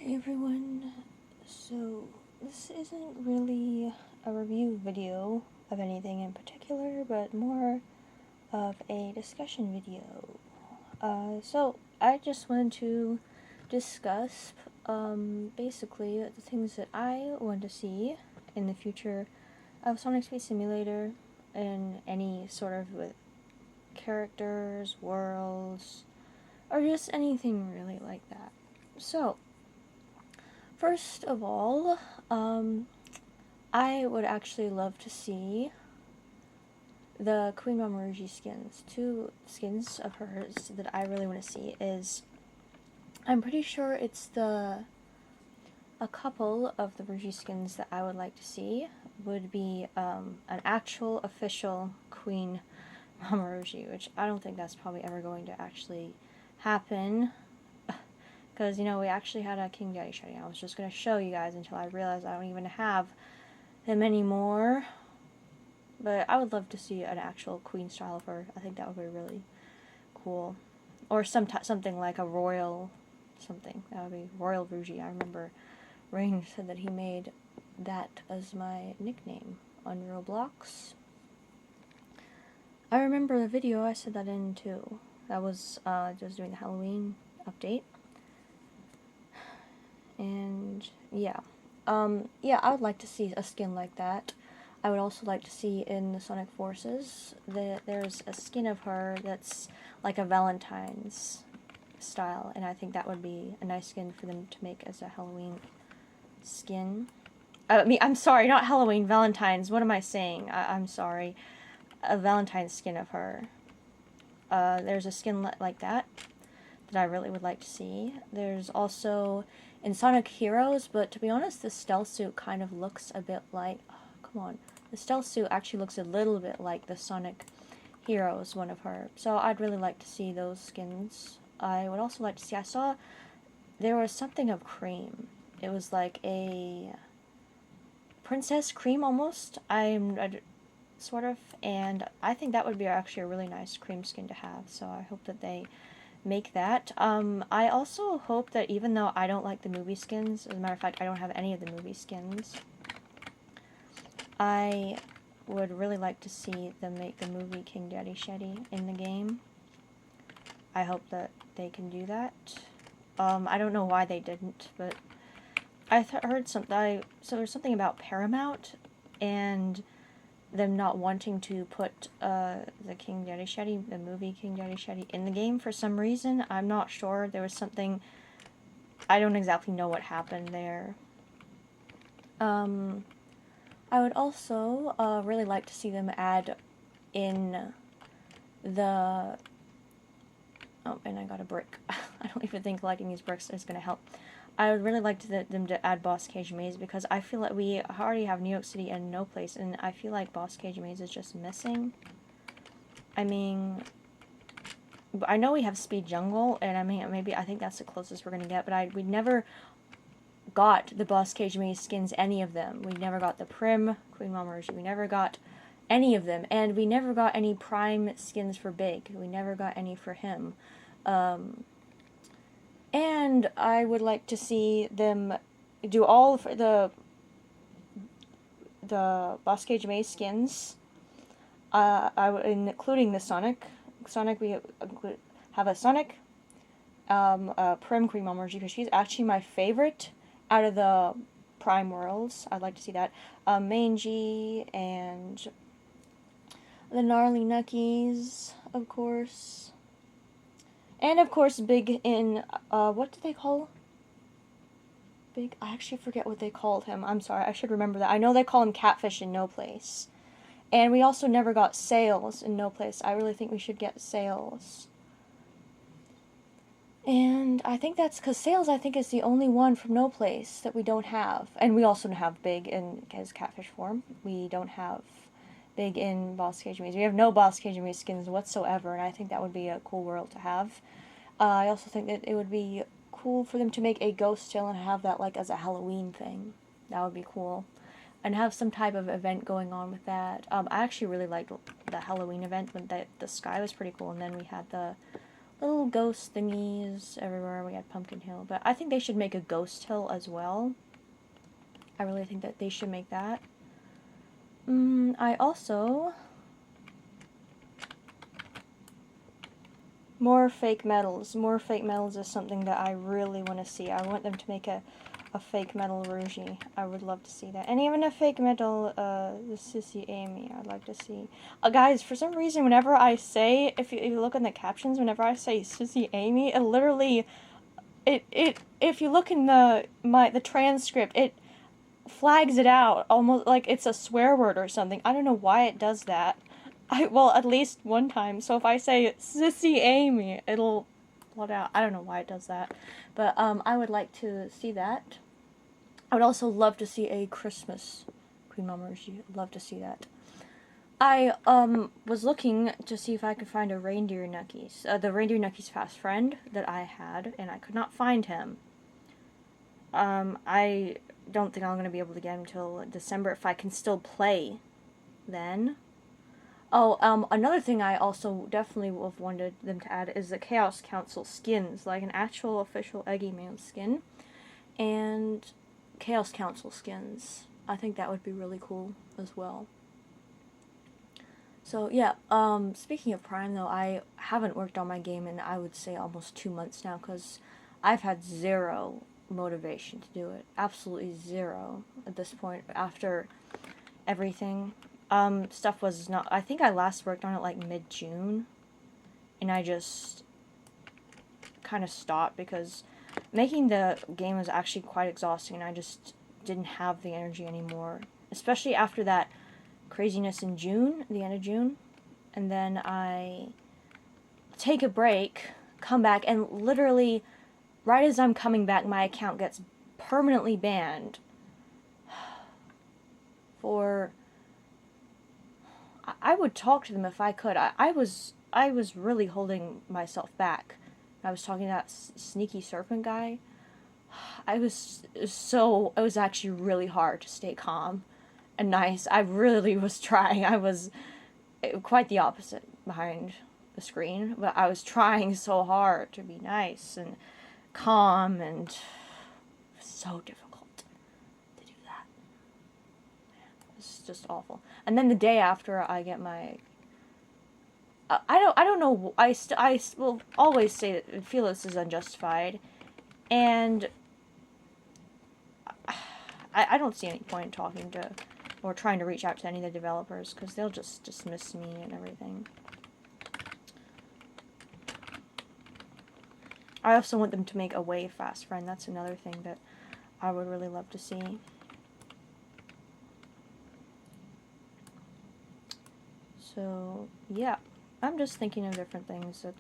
Hey everyone, so this isn't really a review video of anything in particular, but more of a discussion video. So I just wanted to discuss basically the things that I want to see in the future of Sonic Space Simulator in any sort of with characters, worlds, or just anything really like that. So first of all, I would actually love to see the Queen Mamorugi skins. Two skins of hers that I really want to see is, I'm pretty sure it's a couple of the Rugi skins that I would like to see would be an actual official Queen Mamorugi, which I don't think that's probably ever going to actually happen. Because, you know, we actually had a King Daddy SHADDY. I was just going to show you guys until I realized I don't even have him anymore. But I would love to see an actual queen style of her. I think that would be really cool. Or something like a royal something. That would be Royal Rugi. I remember Rain said that he made that as my nickname on Roblox. I remember the video I said that in too. That was just doing the Halloween update. And yeah, yeah, I would like to see a skin like that. I would also like to see in the Sonic Forces that there's a skin of her that's like a Valentine's style, and I think that would be a nice skin for them to make as a Halloween skin. I'm sorry, not Halloween, Valentine's. What am I saying? I'm sorry. A Valentine's skin of her. There's a skin like that I really would like to see. There's also in Sonic Heroes, but to be honest, the stealth suit kind of looks a bit like, oh, come on, the stealth suit actually looks a little bit like the Sonic Heroes one of her, so I'd really like to see those skins. I would also like to see, I saw there was something of cream. It was like a princess cream almost, sort of, and I think that would be actually a really nice cream skin to have, so I hope that they make that. I also hope that even though I don't like the movie skins, as a matter of fact, I don't have any of the movie skins, I would really like to see them make the movie King Daddy SHADDY in the game. I hope that they can do that. I don't know why they didn't, but I heard something, so there's something about Paramount and them not wanting to put the King Daddy SHADDY, the movie King Daddy SHADDY, in the game for some reason. I'm not sure. There was something, I don't exactly know what happened there. I would also really like to see them add in the, oh, and I got a brick. I don't even think collecting these bricks is going to help. I would really like them to add BOSCAGE Maze, because I feel like we already have New York City and No Place, and I feel like BOSCAGE Maze is just missing. I mean, I know we have Speed Jungle, and I mean, maybe I think that's the closest we're gonna get, but we never got the BOSCAGE Maze skins, any of them. We never got the Prim, Queen Mamorugi, we never got any of them, and we never got any Prime skins for Big. We never got any for him. And I would like to see them do all of the BOSCAGE Maze skins, including the Sonic. We have a Sonic, Prim Queen Mamorugi, because she's actually my favorite out of the Prime worlds. I'd like to see that. Mangey and the Gnarly Knuckies, of course. And of course, Big in, what do they call? Big? I actually forget what they called him. I'm sorry, I should remember that. I know they call him Catfish in No Place. And we also never got Sails in No Place. I really think we should get Sails. And I think that's because Sails, I think, is the only one from No Place that we don't have. And we also have Big in his Catfish form. We don't have Big in BOSCAGE Maze. We have no BOSCAGE Maze skins whatsoever, and I think that would be a cool world to have. I also think that it would be cool for them to make a ghost tail and have that like as a Halloween thing. That would be cool. And have some type of event going on with that. I actually really liked the Halloween event when the sky was pretty cool, and then we had the little ghost thingies everywhere. We had Pumpkin Hill, but I think they should make a Ghost Hill as well. I really think that they should make that. I also... More fake medals. More fake medals is something that I really want to see. I want them to make a fake medal Rougie. I would love to see that. And even a fake medal, the Sissy Amy, I'd like to see. Guys, for some reason, whenever I say, if you look in the captions, whenever I say Sissy Amy, it literally, if you look in the transcript, it flags it out, almost like it's a swear word or something. I don't know why it does that. Well, at least one time. So if I say Sissy Amy, it'll let out. I don't know why it does that. But, I would like to see that. I would also love to see a Christmas Queen Mama Rougie. I'd love to see that. I, was looking to see if I could find a Reindeer Knuckies. The Reindeer Knuckies fast friend that I had, and I could not find him. I don't think I'm going to be able to get him until December if I can still play then. Oh, another thing I also definitely would have wanted them to add is the Chaos Council skins, like an actual official EGGY MAN skin, and Chaos Council skins. I think that would be really cool as well. So, yeah, speaking of Prime, though, I haven't worked on my game in, I would say, almost 2 months now, because I've had zero motivation to do it. Absolutely zero at this point, after everything. Stuff was not, I think I last worked on it like mid-June, and I just kind of stopped because making the game was actually quite exhausting, and I just didn't have the energy anymore, especially after that craziness in June, the end of June, and then I take a break, come back, and literally, right as I'm coming back, my account gets permanently banned for... I would talk to them if I could. I was really holding myself back. I was talking to that sneaky serpent guy. It was actually really hard to stay calm and nice. I really was trying. I was quite the opposite behind the screen, but I was trying so hard to be nice and calm, and it was so difficult to do that. It's just awful. And then the day after I get my, I don't know, I will always say that I feel this is unjustified, and I don't see any point in talking to, or trying to reach out to any of the developers, because they'll just dismiss me and everything. I also want them to make a Wave fast friend. That's another thing that I would really love to see. So, yeah, I'm just thinking of different things that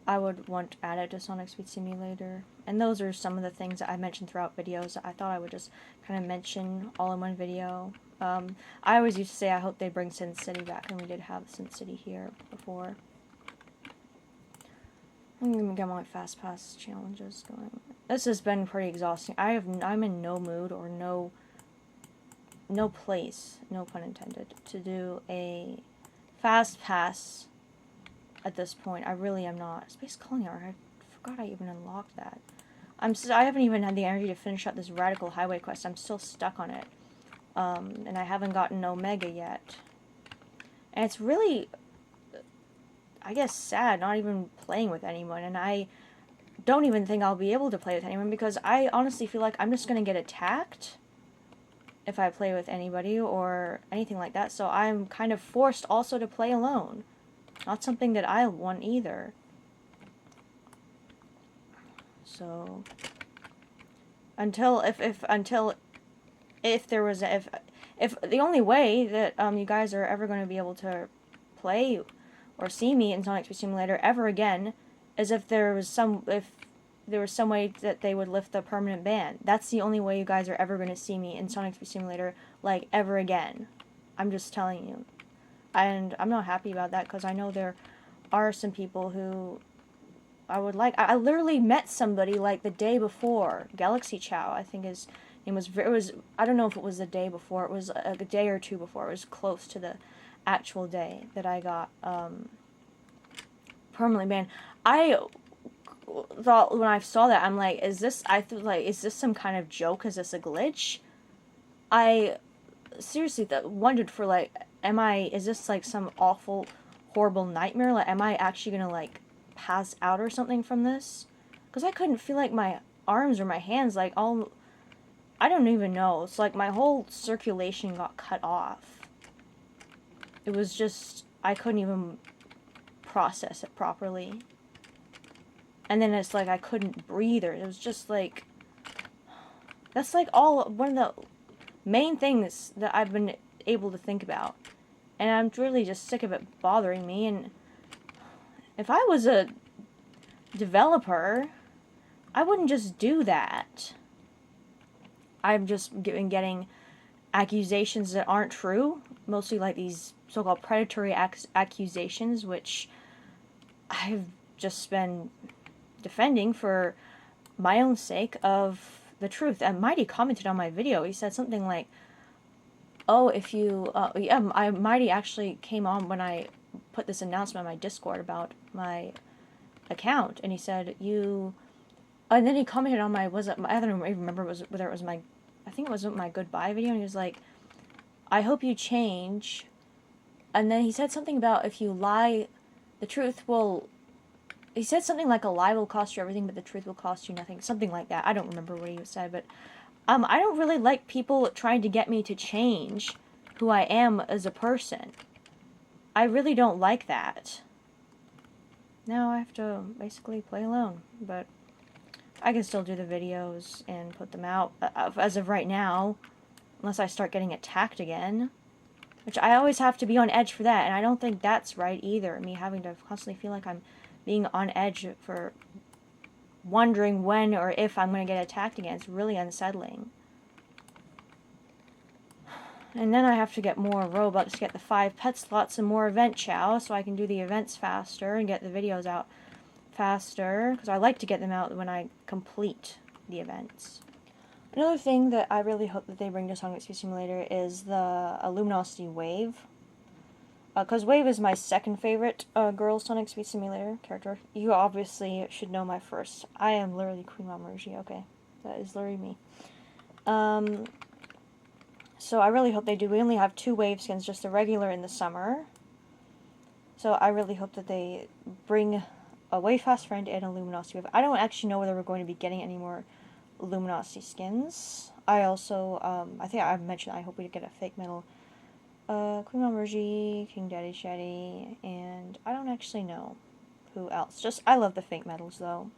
I would want added to Sonic Speed Simulator. And those are some of the things that I mentioned throughout videos that I thought I would just kind of mention all in one video. I always used to say I hope they bring Sin City back, and we did have Sin City here before. I'm gonna get my Fast Pass challenges going. This has been pretty exhausting. I'm in no mood or no place, no pun intended, to do a Fast Pass at this point. I really am not. Space Culinary, I forgot I even unlocked that. I haven't even had the energy to finish up this Radical Highway quest. I'm still stuck on it. And I haven't gotten Omega yet. And it's really, I guess, sad not even playing with anyone. And I don't even think I'll be able to play with anyone, because I honestly feel like I'm just going to get attacked if I play with anybody or anything like that. So I'm kind of forced also to play alone. Not something that I want either. So until if the only way that you guys are ever going to be able to play or see me in Sonic Speed Simulator ever again is if there was some way that they would lift the permanent ban. That's the only way you guys are ever going to see me in Sonic Speed Simulator, like, ever again. I'm just telling you. And I'm not happy about that, because I know there are some people who I would like. I literally met somebody, like, the day before. Galaxy Chow, I think his name was. It was, I don't know if it was the day before. It was a day or two before. It was close to the actual day that I got permanently banned. I thought when I saw that, I'm like, is this, I thought like, is this some kind of joke? Is this a glitch? I seriously wondered for like, is this like some awful, horrible nightmare? Like, am I actually gonna like pass out or something from this? Because I couldn't feel like my arms or my hands, like all, I don't even know. It's like my whole circulation got cut off. It was just, I couldn't even process it properly. And then it's like I couldn't breathe, or it was just like, that's like one of the main things that I've been able to think about. And I'm really just sick of it bothering me. And if I was a developer, I wouldn't just do that. I've just been getting accusations that aren't true. Mostly like these so-called predatory accusations, which I've just been defending for my own sake of the truth. And Mighty commented on my video. He said something like, oh, if you, Mighty actually came on when I put this announcement on my Discord about my account, and he said, and then he commented on my, I don't even remember whether it was my, I think it was my goodbye video, and he was like, I hope you change. And then he said something about if you lie, the truth will, he said something like a lie will cost you everything, but the truth will cost you nothing. Something like that. I don't remember what he said, but I don't really like people trying to get me to change who I am as a person. I really don't like that. Now I have to basically play alone, but I can still do the videos and put them out as of right now, unless I start getting attacked again. Which I always have to be on edge for that, and I don't think that's right either. Me having to constantly feel like I'm being on edge for wondering when or if I'm going to get attacked again. It's really unsettling. And then I have to get more Robux to get the 5 pet slots and more event chow, so I can do the events faster and get the videos out faster, because I like to get them out when I complete the events. Another thing that I really hope that they bring to Sonic Speed Simulator is the Luminosity Wave. Because Wave is my second favorite girl Sonic Speed Simulator character. You obviously should know my first. I am literally Queen Mamuruji, okay. That is literally me. So I really hope they do. We only have 2 Wave skins, just the regular in the summer. So I really hope that they bring a Wave Fast Friend and a Luminosity Wave. I don't actually know whether we're going to be getting any more Luminosity skins. I also, I think I've mentioned I hope we get a fake metal Queen Mamuruji, King Daddy Shaddy, and I don't actually know who else. Just, I love the fake metals though.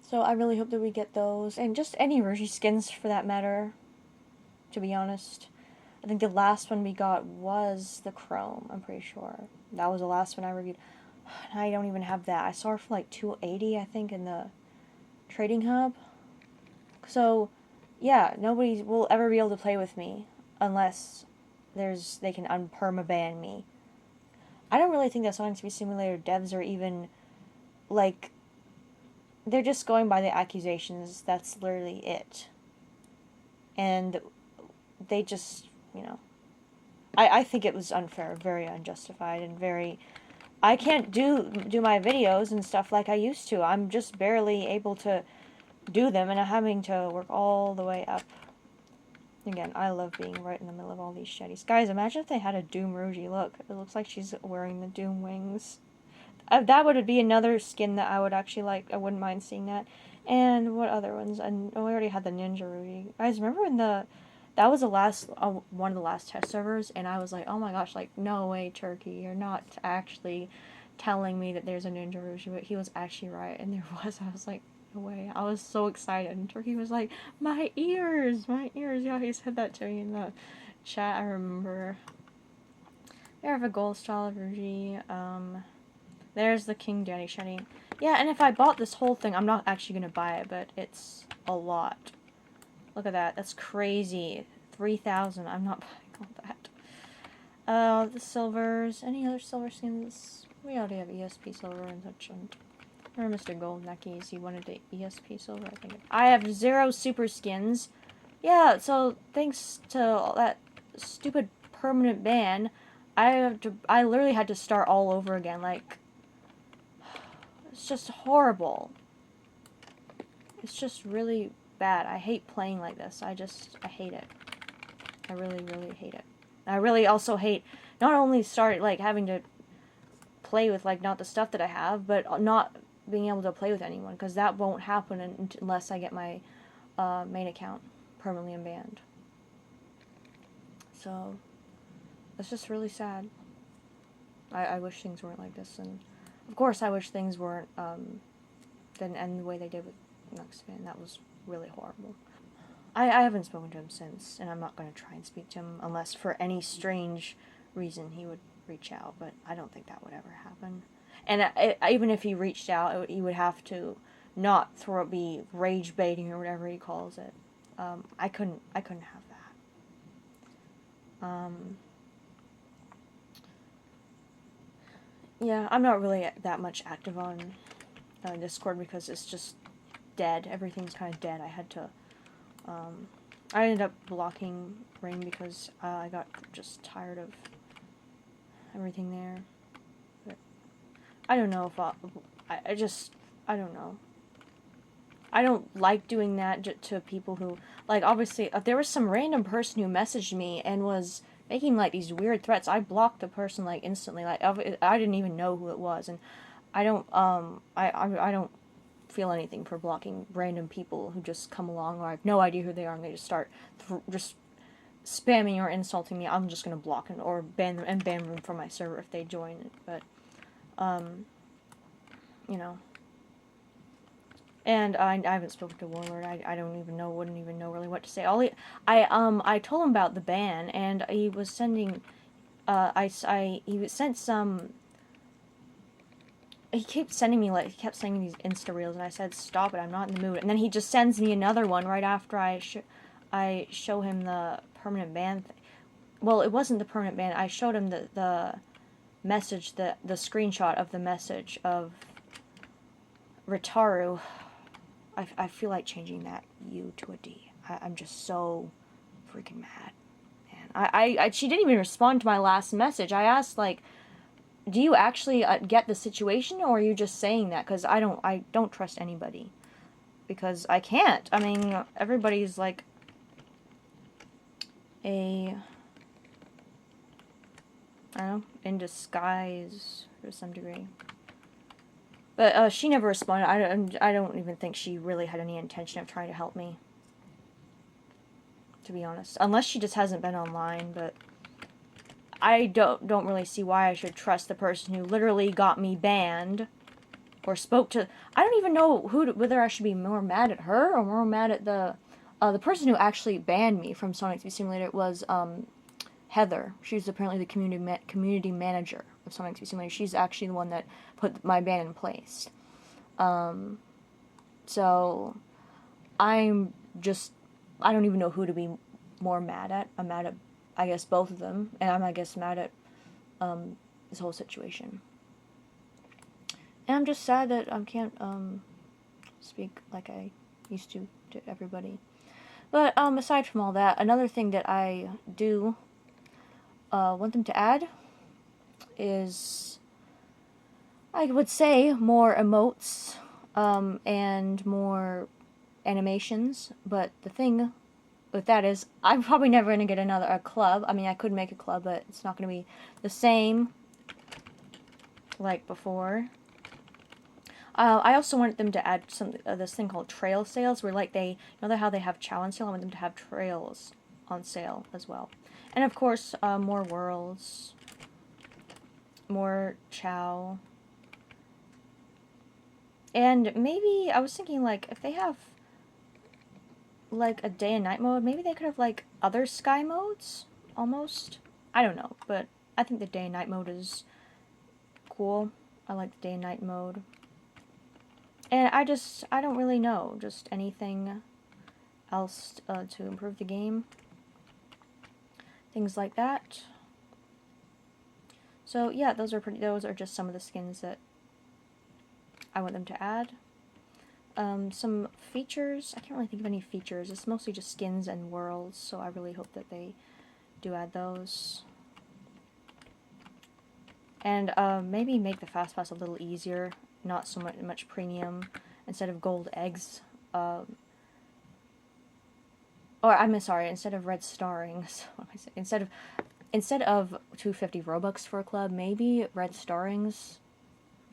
So I really hope that we get those, and just any Ruji skins for that matter, to be honest. I think the last one we got was the Chrome, I'm pretty sure. That was the last one I reviewed. I don't even have that. I saw it for like $280, I think, in the trading hub. So, yeah, nobody will ever be able to play with me unless they can unpermaban me. I don't really think that Sonic Speed Simulator devs are even, like, they're just going by the accusations. That's literally it. And they just, you know, I think it was unfair, very unjustified, and very, I can't do my videos and stuff like I used to. I'm just barely able to do them, and I'm having to work all the way up. Again, I love being right in the middle of all these shaddies. Guys, imagine if they had a Doom Ruji. Look, it looks like she's wearing the Doom wings. That would be another skin that I would actually like. I wouldn't mind seeing that. And what other ones? And we already had the Ninja Ruji. Guys, remember when that was the last, one of the last test servers, and I was like, oh my gosh, like, no way, Turkey, you're not actually telling me that there's a Ninja Ruji, but he was actually right, and there was. I was like, no way. I was so excited, and Turkey was like, my ears, yeah, he said that to me in the chat, I remember. We have a gold style Ruji, there's the King Daddy Shaddy. Yeah, and if I bought this whole thing, I'm not actually gonna buy it, but it's a lot. Look at that. That's crazy. 3,000. I'm not buying all that. The silvers. Any other silver skins? We already have ESP silver and such. Or Mr. Gold Knuckies. He wanted the ESP silver, I think. I have 0 super skins. Yeah, so thanks to all that stupid permanent ban, I literally had to start all over again, like, it's just horrible. It's just really bad. I hate playing like this. I hate it. I really, really hate it. I really also hate not only like having to play with like not the stuff that I have, but not being able to play with anyone, because that won't happen unless I get my main account permanently unbanned. So it's just really sad. I wish things weren't like this, and of course I wish things weren't didn't end the way they did with Knucksman. That was really horrible. I haven't spoken to him since, and I'm not going to try and speak to him unless for any strange reason he would reach out, but I don't think that would ever happen. And even if he reached out, he would have to not be rage baiting or whatever he calls it. I couldn't have that. Yeah, I'm not really that much active on Discord because it's just dead. Everything's kind of dead. I ended up blocking Ring because I got just tired of everything there. But I don't know if I don't know. I don't like doing that to people who, like, obviously, if there was some random person who messaged me and was making, like, these weird threats, I blocked the person, like, instantly. Like, I didn't even know who it was, and I don't feel anything for blocking random people who just come along, or I have no idea who they are, and they just start just spamming or insulting me. I'm just gonna block them or ban them from my server if they join it. But you know, and I haven't spoken to Warlord. I wouldn't even know really what to say. I told him about the ban, and he was sending he sent some. He kept sending me these Insta reels, and I said, stop it, I'm not in the mood. And then he just sends me another one right after I show him the permanent ban thing. Well, it wasn't the permanent ban. I showed him the message, the screenshot of the message of Ritaru. I feel like changing that U to a D. I'm just so freaking mad. And she didn't even respond to my last message. I asked, like, do you actually get the situation, or are you just saying that? Because I don't trust anybody. Because I can't. I mean, everybody's like I don't know, in disguise to some degree. But she never responded. I don't even think she really had any intention of trying to help me, to be honest. Unless she just hasn't been online, but I don't really see why I should trust the person who literally got me banned or spoke to. I don't even know whether I should be more mad at her or more mad at the person who actually banned me from Sonic 3 Simulator. It was Heather. She's apparently the community manager of Sonic 3 Simulator. She's actually the one that put my ban in place. So I don't even know who to be more mad at. I'm mad at, I guess, both of them, and I'm, I guess, mad at this whole situation. And I'm just sad that I can't speak like I used to everybody. But aside from all that, another thing that I do want them to add is, I would say, more emotes and more animations. But the thing with that is, I'm probably never going to get a club. I mean, I could make a club, but it's not going to be the same like before. I also want them to add this thing called trail sales, where, like, you know how they have chow on sale? I want them to have trails on sale as well. And of course, more worlds, more chow. And maybe, I was thinking, like, if they have, like, a day and night mode, maybe they could have, like, other sky modes, almost. I don't know, but I think the day and night mode is cool. I like the day and night mode. And I don't really know, just anything else to improve the game. Things like that. So yeah, those are just some of the skins that I want them to add. Some features, I can't really think of any features. It's mostly just skins and worlds, so I really hope that they do add those. And maybe make the fast pass a little easier, not so much premium, instead of gold eggs. Or I'm sorry, instead of red starrings. What am I saying? Instead of 250 Robux for a club, maybe red starrings.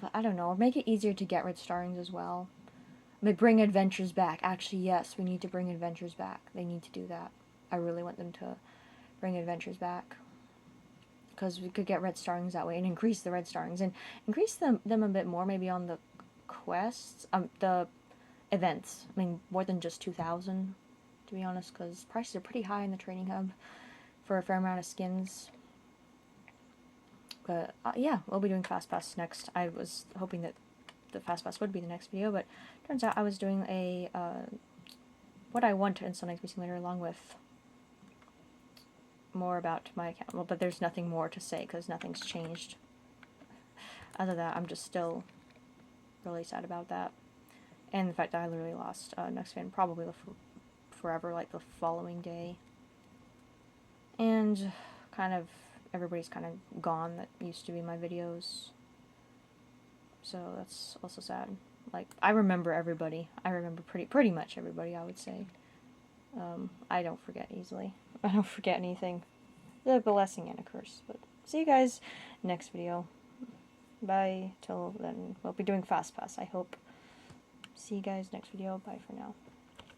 But I don't know. Make it easier to get red starrings as well. Bring adventures back. Actually, yes, we need to bring adventures back. They need to do that. I really want them to bring adventures back. Because we could get red starrings that way and increase the red starrings. And increase them a bit more maybe on the quests. The events. I mean, more than just 2,000, to be honest. Because prices are pretty high in the trading hub for a fair amount of skins. But yeah, we'll be doing Fast Pass next. I was hoping that the Fast Pass would be the next video, but turns out I was doing a what I want in Sonic Simulator along with more about my account. Well, but there's nothing more to say because nothing's changed. Other than that, I'm just still really sad about that. And the fact that I literally lost Nux fan probably forever, like the following day. And kind of everybody's kind of gone that used to be my videos. So that's also sad. Like, I remember everybody. I remember pretty much everybody, I would say. I don't forget easily. I don't forget anything. A blessing and a curse. But see you guys next video. Bye. Till then, we'll be doing Fast Pass, I hope. See you guys next video. Bye for now.